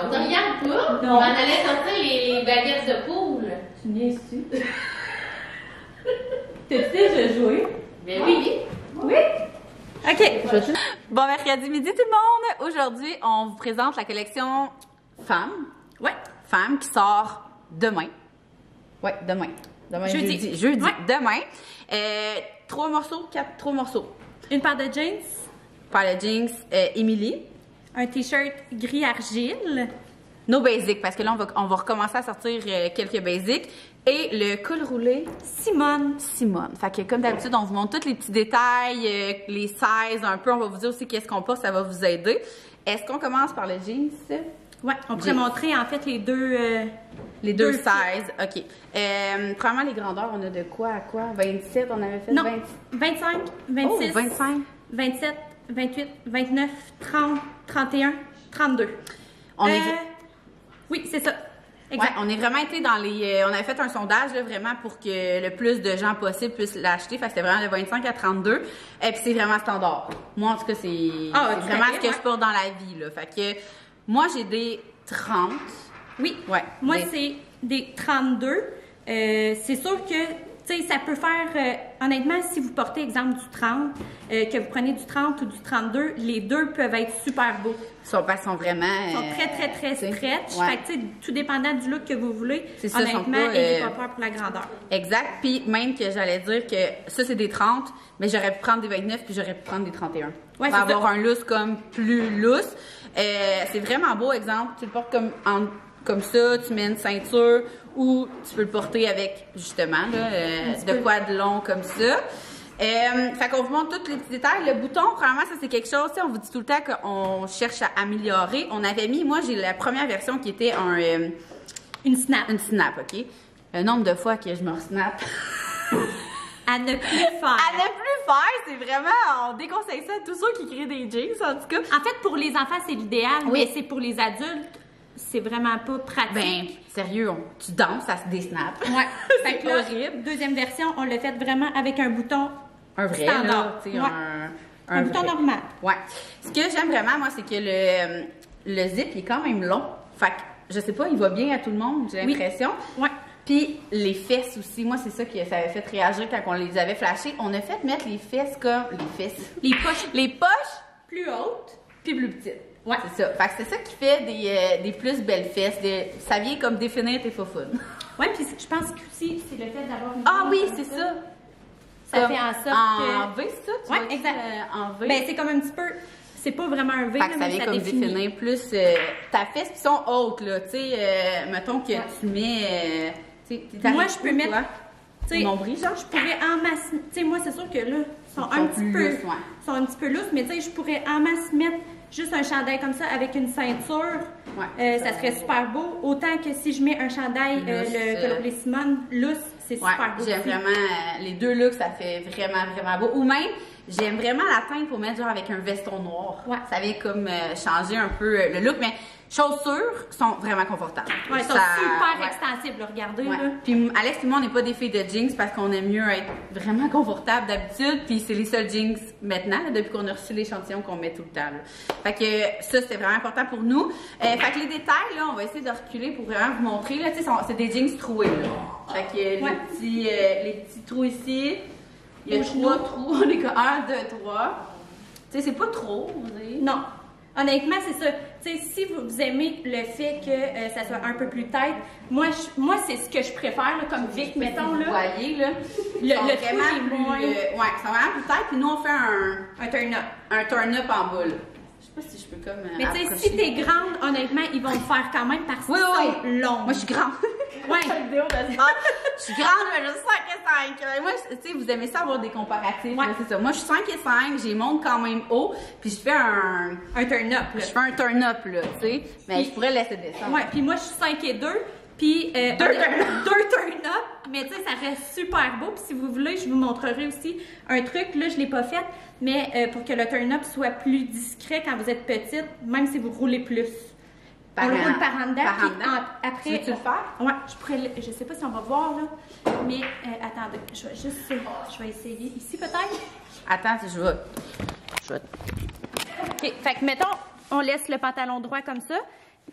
on te regarde pas. Non. On allait sortir les baguettes de poule. Tu niaises-tu? T'as-tu déjà joué? Mais oui. Oui? OK. Bon mercredi midi tout le monde! Aujourd'hui, on vous présente la collection Femmes. Ouais, Femmes qui sort demain. Ouais, demain. Demain, jeudi. Jeudi, ouais. Demain. 3 morceaux, 3 morceaux. Une paire de jeans. Paire de jeans, Émilie. Un t-shirt gris argile. Nos basics, parce que là, on va recommencer à sortir quelques basics. Et le col roulé. Simone. Simone. Fait que comme d'habitude, on vous montre tous les petits détails, les sizes un peu. On va vous dire aussi qu'est-ce qu'on porte, ça va vous aider. Est-ce qu'on commence par le jeans? Ouais, on pourrait montrer en fait les deux... les deux sizes, OK. Premièrement, les grandeurs, on a de quoi à quoi? 27, on avait fait non, 20... 25, 26, oh, 25. 27, 28, 29, 30, 31, 32. On est... Oui, c'est ça. Exact. Ouais, on est vraiment été dans les... on avait fait un sondage là, vraiment pour que le plus de gens possible puissent l'acheter. Fait que c'était vraiment de 25 à 32. Et puis c'est vraiment standard. Moi, en tout cas, c'est vraiment ce que je porte dans la vie. Là. Fait que moi, j'ai des 30. Oui. Ouais. Moi, c'est des 32. C'est sûr que, tu sais, ça peut faire... honnêtement, si vous portez, exemple, du 30, que vous prenez du 30 ou du 32, les deux peuvent être super beaux. Ils sont vraiment... Ils sont très stretch. Ouais. Fait que, tu sais, tout dépendant du look que vous voulez, ça, honnêtement, n'ayez pas peur pour la grandeur. Exact. Puis même que j'allais dire que ça, c'est des 30, mais j'aurais pu prendre des 29 puis j'aurais pu prendre des 31. Ouais, pour avoir un look comme plus lousse. C'est vraiment beau, exemple. Tu le portes comme ça, tu mets une ceinture ou tu peux le porter avec, justement, là, de quoi de long comme ça. Fait qu'on vous montre tous les petits détails. Le bouton, premièrement, ça c'est quelque chose, on vous dit tout le temps qu'on cherche à améliorer. On avait mis, moi j'ai la première version qui était une snap. Une snap, OK? Le nombre de fois que je me snap. À ne plus faire. À ne plus faire, c'est vraiment, on déconseille ça à tous ceux qui créent des jeans, en tout cas. En fait, pour les enfants, c'est l'idéal, oui. Mais c'est pour les adultes, c'est vraiment pas pratique. Ben, sérieux, tu danses, ça se désnappe. Ouais. Fait que là, horrible. Deuxième version, on l'a fait vraiment avec un bouton vrai, standard. Tu sais, un bouton normal. Ouais. Ce que j'aime vraiment, moi, c'est que le zip, il est quand même long. Fait que, je sais pas, il va bien à tout le monde, j'ai l'impression. Ouais. Puis les fesses aussi, moi, c'est ça qui ça avait fait réagir quand on les avait flashées. On a fait mettre les fesses comme... Les poches. Les poches plus hautes. Puis plus petites. Ouais. C'est ça. Fait que c'est ça qui fait des plus belles fesses. Ça vient comme définir tes faufounes. Ouais, puis je pense que aussi, c'est le fait d'avoir une... Ah oui, c'est ça. Ça fait en sorte que... En V, ça? Tu ouais, exact. En V. Ben, c'est comme un petit peu... C'est pas vraiment un V, fait que ça vient comme définir plus ta fesse, puis sont hautes, là. Tu sais, mettons que tu mets... moi, je peux mettre... Mon nombril, genre? Je pourrais en masse... Tu sais, moi, c'est sûr que là, ils sont un petit peu lousses, mais tu sais, je pourrais en masse mettre juste un chandail comme ça avec une ceinture. Ouais, ça serait super beau. Autant que si je mets un chandail, le col Simone, lousse, c'est super beau. J'aime vraiment... les deux looks, ça fait vraiment beau. Ou même... J'aime vraiment la teinte pour mettre genre avec un veston noir. Ouais. Ça vient comme changer un peu le look, mais chaussures sont vraiment confortables. Ouais, sont super extensibles, regardez. Ouais. Là. Puis Alex et moi, on n'est pas des filles de jeans parce qu'on aime mieux être vraiment confortable d'habitude. Puis c'est les seuls jeans maintenant, là, depuis qu'on a reçu l'échantillon qu'on met tout le temps. Là. Fait que ça, c'était vraiment important pour nous. Fait que les détails, là, on va essayer de reculer pour vraiment vous montrer. Là, c'est des jeans troués. Là. Fait que les petits trous ici. Il y a 3 trous, on est comme 1, 2, 3. Tu sais, c'est pas trop, vous savez. Non. Honnêtement, c'est ça. Tu sais, si vous aimez le fait que ça soit un peu plus tête, moi c'est ce que je préfère, là, comme Vic, mettons, là. Vous voyez, là. Le trou est moins... ouais, ils sont vraiment plus tête, puis nous, on fait un turn-up. Un turn-up en boule. Je sais pas si je peux comme... mais tu sais, si t'es grande, honnêtement, ils vont le faire quand même parce qu'ils sont longs. Moi, je suis grande. Ouais. Je suis grande, mais je suis 5'5". Moi, tu sais, vous aimez ça avoir des comparatifs. Ouais. C'est ça. Moi, je suis 5'5", j'ai monte quand même haut, puis je fais un turn-up. Je fais un turn-up, là, tu sais. Mais puis, je pourrais laisser descendre. Ouais, puis moi, je suis 5'2", puis... deux turn-up, mais tu sais, ça reste super beau. Puis si vous voulez, je vous montrerai aussi un truc. Là, je l'ai pas fait, mais pour que le turn-up soit plus discret quand vous êtes petite, même si vous roulez plus. On le roule par en dedans, après... Veux-tu le faire? Ouais, je sais pas si on va voir, là, mais attendez, je vais essayer ici, peut-être? Attends, je vais... OK, fait que mettons, on laisse le pantalon droit comme ça,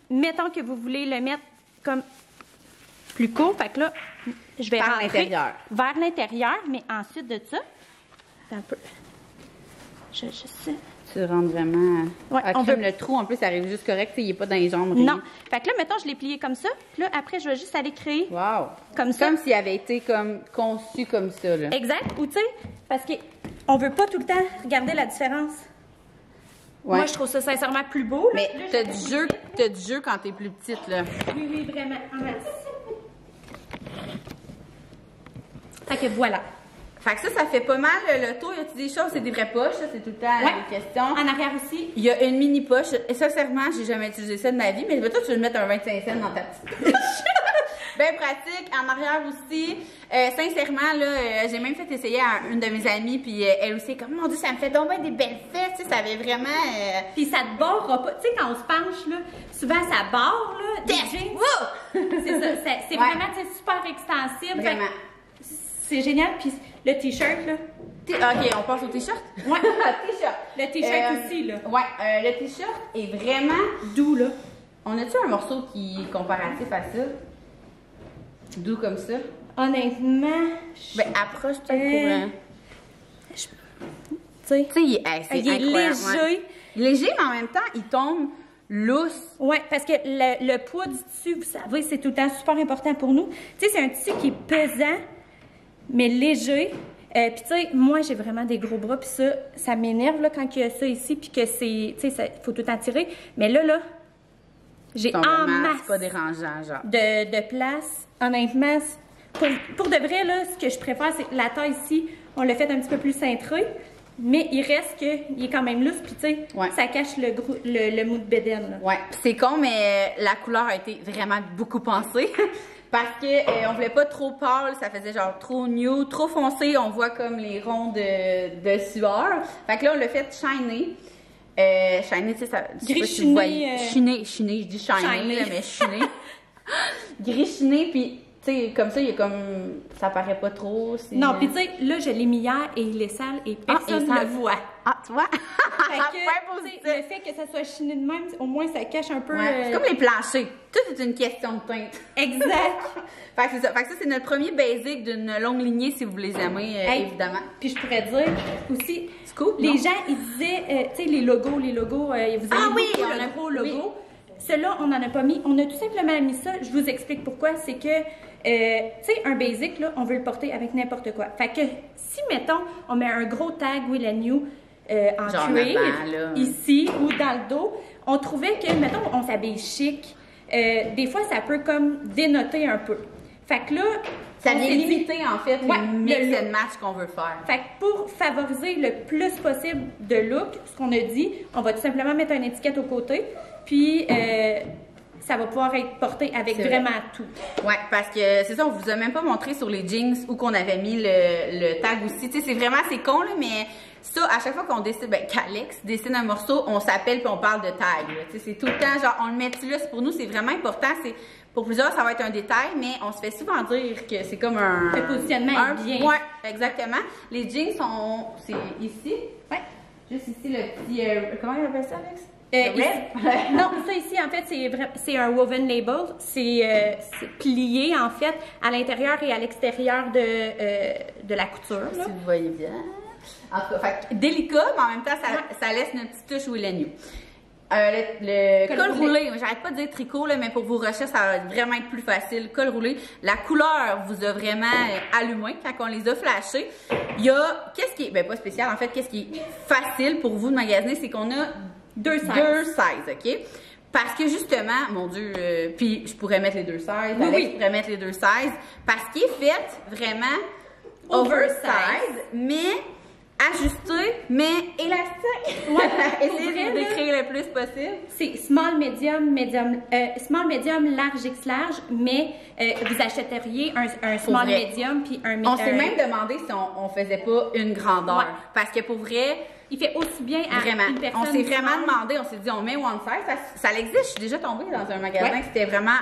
mettons que vous voulez le mettre comme plus court, fait que là, je vais Par rentrer l'intérieur. vers l'intérieur, mais ensuite de ça, un peu, je sais. Tu rentres vraiment... Ouais, ah, on crème, veut- le trou, en plus, ça arrive juste correct. Il n'est pas dans les jambes. Non. Fait que là, mettons, je l'ai plié comme ça. Puis là, après, je vais juste aller créer Wow. comme ça. Comme s'il avait été comme conçu comme ça, là. Exact. Ou tu sais, parce qu'on veut pas tout le temps regarder la différence. Ouais. Moi, je trouve ça sincèrement plus beau. Là. Mais Là, t'as je- du jeu quand t'es plus petite, là. Oui, oui, vraiment. En masse. Fait que voilà. Fait que ça fait pas mal le tour. Y a-tu des choses? C'est des vraies poches, ça, c'est tout le temps Ouais. des questions. En arrière aussi. Il y a une mini poche. Et sincèrement, j'ai jamais utilisé ça de ma vie, mais toi, tu veux mettre un 25 cents dans ta petite poche. Bien pratique. En arrière aussi. Sincèrement, là, j'ai même fait essayer à une de mes amies, puis elle aussi, comme, mon Dieu, ça me fait donc bien des belles fesses, tu sais, ça avait vraiment... Puis ça te barrera pas. Tu sais, quand on se penche, là, souvent ça barre, là. Des jeans. C'est ça. C'est Ouais. vraiment, tu sais, super extensible. Fait que Vraiment. c'est génial. Puis le t-shirt, là. OK, on passe au t-shirt? Ouais. T-shirt. Le t-shirt aussi, là. Ouais, le t-shirt est vraiment... Doux, là. On a-tu un morceau qui est comparatif à ça? Doux comme ça? Honnêtement, Ben, approche peut-être tu sais, Tu sais, il il est incroyable, léger. ouais. Léger, mais en même temps, il tombe lousse. Ouais, parce que le poids du tissu, vous savez, c'est tout le temps super important pour nous. Tu sais, c'est un tissu qui est pesant, mais léger. Puis tu sais, moi, j'ai vraiment des gros bras, puis ça m'énerve là quand il y a ça ici, puis que c'est, tu sais, il faut tout en tirer. Mais là, j'ai en masse C'est pas dérangeant, genre. de place. Honnêtement, pour de vrai, là, ce que je préfère, c'est la taille ici, on l'a fait un petit peu plus cintré, mais il reste qu'il est quand même lousse, puis tu sais, Ouais. ça cache le mou de bédaine, là. Ouais, c'est con, mais la couleur a été vraiment beaucoup pensée. Parce que on voulait pas trop pâle, ça faisait genre trop nude, trop foncé, on voit comme les ronds de sueur. Fait que là, on l'a fait shiny. Shiny, tu sais, ça. Je sais pas si vous voyez. Chiné, je dis shiny, là, mais chiné. Gris chiné, puis tu sais, comme ça, il y a comme. Ça paraît pas trop. Non, puis tu sais, là, je l'ai mis hier et il est sale et personne il est ne sale. le voit. Ah, tu vois? Fait que, Point tu positif. sais, le fait que ça soit chiné de même, au moins, ça cache un peu... Ouais, c'est comme les planchers. Tout est une question de teinte. Exact. Fait que c'est ça. Fait que ça, c'est notre premier basic d'une longue lignée si vous les aimez, Hey, évidemment. Puis je pourrais dire aussi, Scoop, les non? gens, ils disaient, tu sais, les logos, vous avez Ah oui, beaucoup on a- le gros oui. logo. Ceux-là, on n'en a pas mis. On a tout simplement mis ça. Je vous explique pourquoi. C'est que, tu sais, un basic, là, on veut le porter avec n'importe quoi. Fait que si, mettons, on met un gros tag Will and You en Genre cuir, avant, là. ici ou dans le dos, on trouvait que, mettons, on s'habille chic. Des fois, ça peut comme dénoter un peu. Fait que là, Ça on vient s'est dit- limiter, en fait, Ouais, les mix le and match qu'on veut faire. Fait que pour favoriser le plus possible de look, ce qu'on a dit, on va tout simplement mettre une étiquette au côté, puis ça va pouvoir être porté avec C'est vraiment tout. Ouais, parce que c'est ça, on vous a même pas montré sur les jeans où qu'on avait mis le tag aussi. Tu sais, c'est vraiment, c'est con, là, mais ça, à chaque fois qu'on décide, ben, qu'Alex dessine un morceau, on s'appelle puis on parle de tag, là. Tu sais, c'est tout le temps, genre, on le met là, pour nous, c'est vraiment important. C'est, pour plusieurs, ça va être un détail, mais on se fait souvent dire que c'est comme un... Le positionnement est bien. Ouais, exactement. Les jeans sont, c'est ici. Ouais. Juste ici, le petit, comment il appelle ça, Alex? Le Ici- red? non, ça ici, en fait, c'est un woven label. C'est plié, en fait, à l'intérieur et à l'extérieur de la couture. là. Si vous voyez bien. En tout cas, fait que délicat, mais en même temps, ça laisse une petite touche Will and You. Le col roulé, j'arrête pas de dire tricot, là, mais pour vos recherches, ça va vraiment être plus facile. Col roulé, la couleur vous a vraiment allumé quand on les a flashés. Il y a, qu'est-ce qui est, ben pas spécial, en fait, qu'est-ce qui est facile pour vous de magasiner, c'est qu'on a Deux sizes. deux sizes, OK? Parce que justement, mon Dieu, puis je pourrais mettre les deux sizes, Oui, Alex oui. pourrait mettre les deux sizes, parce qu'il est fait vraiment oversize, mais ajusté, mais élastique. Ouais, Essayez pour de vrai, le décrire le plus possible. C'est small, medium, large, X large, mais vous achèteriez un small, vrai. medium, puis un On s'est même demandé si on faisait pas une grandeur. Ouais. Parce que pour vrai, il fait aussi bien à vraiment, une personne. on s'est vraiment small. demandé, on s'est dit on met one size, ça existe, je suis déjà tombée dans un magasin Ouais. que c'était vraiment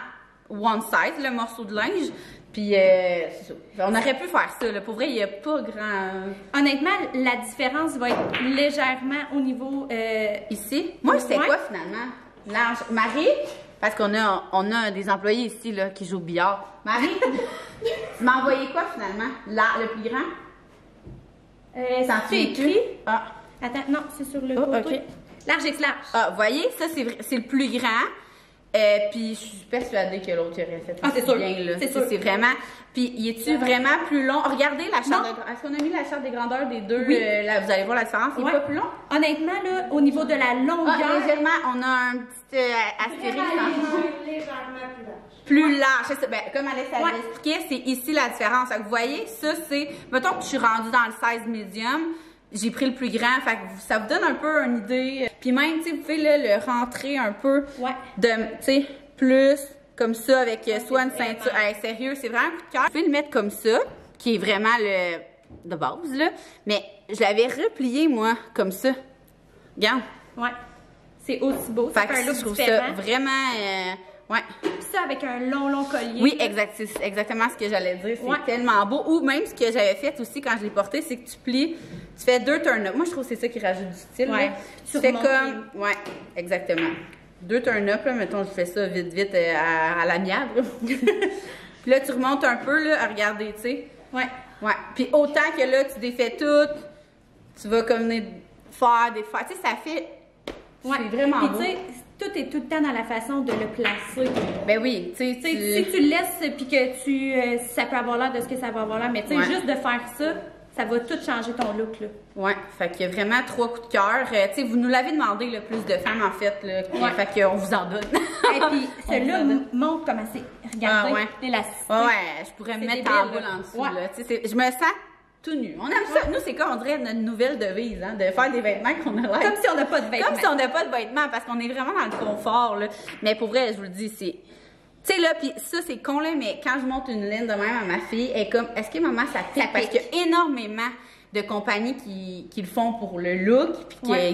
one size, le morceau de linge, puis c'est ça. On aurait pu faire ça, là. Pour vrai, il n'y a pas grand... Honnêtement, la différence va être légèrement au niveau... Ici, moi, c'était Ouais. quoi finalement? Large. Marie, Parce qu'on a des employés ici là, qui jouent au billard. Marie, tu m'as envoyé quoi finalement? Là, le plus grand? C'est écrit. Ah. Attends, non, c'est sur le Oh, côté. ok. Large et slash. Ah, vous voyez, ça c'est le plus grand. Puis je suis persuadée que l'autre aurait fait Ah, c'est sûr. bien là. C'est sûr. C'est vraiment. Puis y est-tu vraiment plus long? Regardez la charte de. Est-ce qu'on a mis la charte des grandeurs des deux? Oui. Là, vous allez voir la différence. Il est Ouais. pas plus long? Honnêtement, là, au niveau de la Ah, longueur. légèrement, on a un petit astérisque. Légèrement plus large. Plus large. C'est ça. Ben, comme Alex avait Ouais. expliqué, c'est ici la différence. Fait que vous voyez, ça c'est. Mettons que je suis rendue dans le 16 medium. J'ai pris le plus grand. Fait que ça vous donne un peu une idée. Puis même, tu sais, vous pouvez là, le rentrer un peu. Ouais. De, tu sais, plus comme ça avec soit une ceinture. Hey, sérieux, c'est vraiment un coup de cœur. Vous pouvez le mettre comme ça, qui est vraiment le de base, là. Mais je l'avais replié, moi, comme ça. Regarde. Ouais. C'est aussi beau. Ça Fait que fait un look je trouve différent. ça vraiment. Ouais. Puis ça avec un long collier. Oui, exact. C'est exactement ce que j'allais dire. C'est Ouais. tellement beau. Ou même ce que j'avais fait aussi quand je l'ai porté, c'est que tu plies, tu fais 2 turn-up. Moi, je trouve que c'est ça qui rajoute du style. Ouais. Là. Puis Tu tu fais remontes comme. Ouais, exactement. 2 turn-up, là. Mettons, je fais ça vite à l'amiable. Puis là, tu remontes un peu, là, à regarder, tu sais. Ouais. Ouais. Puis autant que là, tu défais tout, tu vas comme venir faire des faire. Tu sais, ça fait. Ouais. C'est vraiment Puis beau. tu sais, tout est tout le temps dans la façon de le placer. Ben oui, tu sais. Tu sais, si tu le laisses puis que tu ça peut avoir l'air de ce que ça va avoir l'air, mais tu sais, Ouais. juste de faire ça, ça va tout changer ton look là. Ouais, fait qu'il y a vraiment 3 coups de cœur. Tu sais, vous nous l'avez demandé le plus de femmes en fait, là. Ouais. Fait qu'on vous en donne. Et puis On celui-là vous en donne. montre comment c'est. Regardez Ah, ouais. l'élasticité. Ouais, je pourrais me C'est mettre en débile, boule là. en dessous, Ouais. là. Tu sais, je me sens tout nu. On aime ça. Nous, c'est quoi, on dirait notre nouvelle devise, hein, de faire des vêtements qu'on a l'air. Comme si on n'a pas de vêtements. Comme si on n'a pas de vêtements, parce qu'on est vraiment dans le confort, là. Mais pour vrai, je vous le dis, c'est. Tu sais, là, puis ça, c'est con, là, mais quand je monte une ligne de même à ma fille, elle est comme, est-ce que maman, ça pique? Ça Parce pique. qu'il y a énormément de compagnies qui le font pour le look, puis qu'ils. Ouais.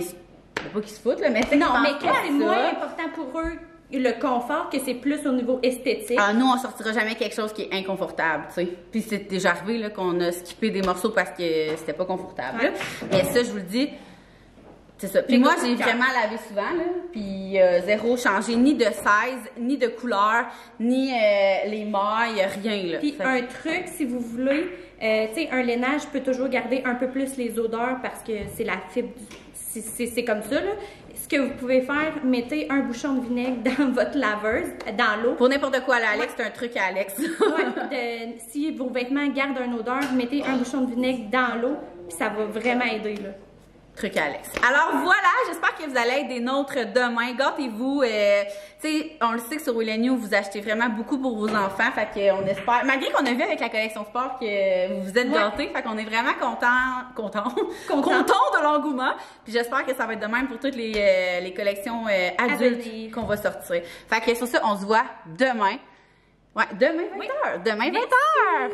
Pas qu'ils se foutent, là, mais tu sais, Non, qu'ils mais pensent que pas à c'est ça. moins important pour eux le confort que c'est plus au niveau esthétique. Ah, nous, on sortira jamais quelque chose qui est inconfortable, tu sais. Puis c'est déjà arrivé là, qu'on a skippé des morceaux parce que c'était pas confortable. Ouais. là. Mais ça, je vous le dis, c'est ça. Puis Les moi, coups j'ai de cœur. vraiment lavé souvent, là. Puis zéro changé, ni de size, ni de couleur, ni les mailles, rien, là. Puis Fait que- un truc, si vous voulez, tu sais, un lainage peut toujours garder un peu plus les odeurs parce que c'est la fibre, c'est comme ça, là. Ce que vous pouvez faire, mettez un bouchon de vinaigre dans votre laveuse, dans l'eau. Pour n'importe quoi, là, Alex, c'est un truc à Alex. Ouais, si vos vêtements gardent une odeur, mettez un bouchon de vinaigre dans l'eau, puis ça va vraiment aider, là. Truc à Alex. Alors voilà, j'espère que vous allez être des nôtres demain. Gâtez-vous. Tu sais, on le sait que sur Will & You, vous achetez vraiment beaucoup pour vos enfants. Fait qu'on espère, malgré qu'on a vu avec la collection sport que vous vous êtes gâtés, fait qu'on est vraiment content de l'engouement. Puis j'espère que ça va être de même pour toutes les collections adultes venir. qu'on va sortir. Fait que sur ça, on se voit demain. Ouais, demain 20h. Demain 20h.